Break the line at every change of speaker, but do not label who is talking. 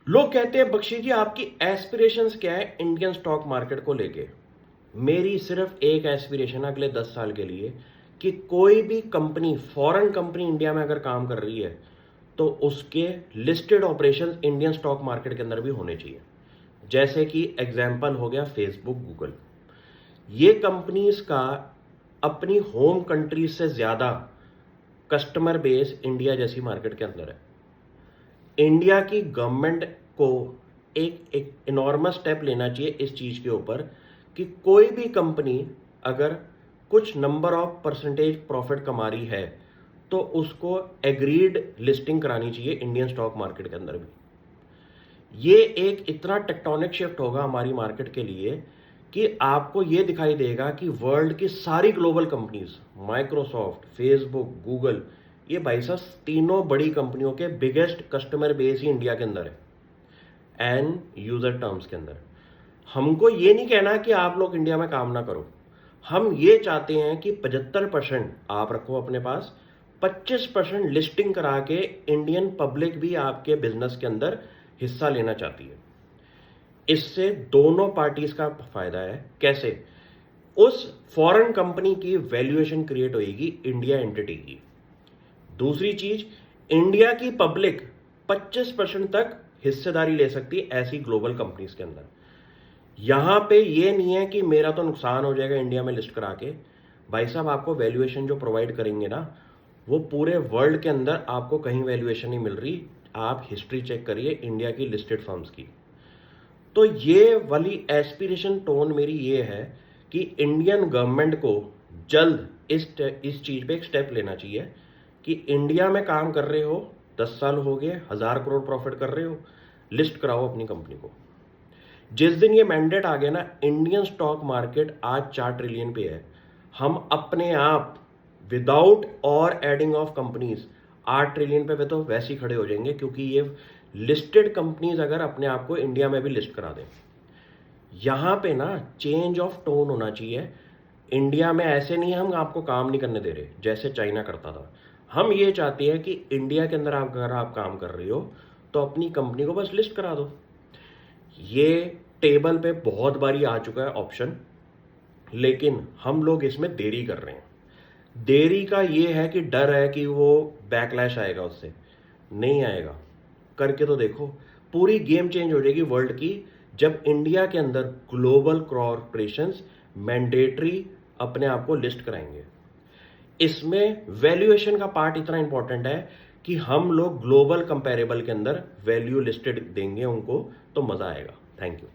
लोग कहते हैं बख्शी जी आपकी एस्पिरेशंस क्या है इंडियन स्टॉक मार्केट को लेके। मेरी सिर्फ एक एस्पिरेशन है अगले 10 साल के लिए कि कोई भी कंपनी, फॉरेन कंपनी इंडिया में अगर काम कर रही है तो उसके listed operations Indian stock market के अंदर भी होने चाहिए। जैसे कि एग्जांपल हो गया फेसबुक, गूगल। ये कंपनीज का अपनी होम कंट्रीज से ज़्यादा कस्टमर बेस इंडिया जैसी मार्केट के अंदर है। इंडिया की गवर्नमेंट को एक इनॉर्मस स्टेप लेना चाहिए इस चीज़ के ऊपर कि कोई भी कंपनी अगर कुछ नंबर ऑफ परसेंटेज प्रॉफिट कमा रही है तो उसको एग्रीड लिस्टिंग करानी चाहिए इंडियन स्टॉक मार्केट के अंदर भी। ये एक इतना टेक्टोनिक शिफ्ट होगा हमारी मार्केट के लिए कि आपको ये दिखाई देगा कि वर्ल्ड की सारी global companies, Microsoft, Facebook, Google, ये भाई साहब तीनों बड़ी कंपनियों के बिगेस्ट कस्टमर बेस ही इंडिया के अंदर है एंड यूजर टर्म्स के अंदर। हमको ये नहीं कहना कि आप लोग इंडिया में काम ना करो, हम ये चाहते हैं कि 75% आप रखो अपने पास, 25% लिस्टिंग करा के इंडियन पब्लिक भी आपके बिजनेस के अंदर हिस्सा लेना चाहती है। इससे दोनों पार्टीज का फायदा है। कैसे? उस फॉरेन कंपनी की वैल्यूएशन क्रिएट होगी इंडिया एंटिटी की। दूसरी चीज, इंडिया की पब्लिक 25% तक हिस्सेदारी ले सकती है ऐसी ग्लोबल कंपनीज के अंदर। यहां पे ये नहीं है कि मेरा तो नुकसान हो जाएगा इंडिया में लिस्ट करा के। भाई साहब आपको वैल्यूएशन जो प्रोवाइड करेंगे ना, वो पूरे वर्ल्ड के अंदर आपको कहीं वैल्यूएशन नहीं मिल रही। आप हिस्ट्री चेक करिए इंडिया की लिस्टेड फर्म्स की। तो ये वाली एस्पिरेशन टोन मेरी ये है कि इंडियन गवर्नमेंट को जल्द इस चीज पे एक स्टेप लेना चाहिए कि इंडिया में काम कर रहे हो, 10 साल हो गए, 1000 करोड़ प्रॉफिट कर रहे हो, लिस्ट कराओ अपनी कंपनी को। जिस दिन ये मैंडेट आ गया ना, इंडियन स्टॉक मार्केट आज 4 ट्रिलियन पे है। हम अपने आप विदाउट और एडिंग ऑफ कंपनीज 8 ट्रिलियन पे तो वैसे ही खड़े हो जाएंगे, क्योंकि ये लिस्टेड कंपनीज अगर अपने आप को इंडिया में भी लिस्ट करा दें। यहां पे ना चेंज ऑफ टोन होना चाहिए। इंडिया में ऐसे नहीं हम आपको काम नहीं करने दे रहे जैसे चाइना करता था। हम ये चाहते हैं कि इंडिया के अंदर अगर आप काम कर रही हो तो अपनी कंपनी को बस लिस्ट करा दो। ये टेबल पे बहुत बारी आ चुका है ऑप्शन, लेकिन हम लोग इसमें देरी कर रहे हैं। देरी का ये है कि डर है कि वो बैकलैश आएगा, उससे नहीं आएगा। करके तो देखो, पूरी गेम चेंज हो जाएगी वर्ल्ड की जब इंडिया के अंदर ग्लोबल कॉर्पोरेशंस मैंडेटरी अपने आप को लिस्ट कराएंगे। इसमें वैल्यूएशन का पार्ट इतना इंपॉर्टेंट है कि हम लोग ग्लोबल कंपैरेबल के अंदर वैल्यू लिस्टेड देंगे उनको, तो मजा आएगा। Thank you.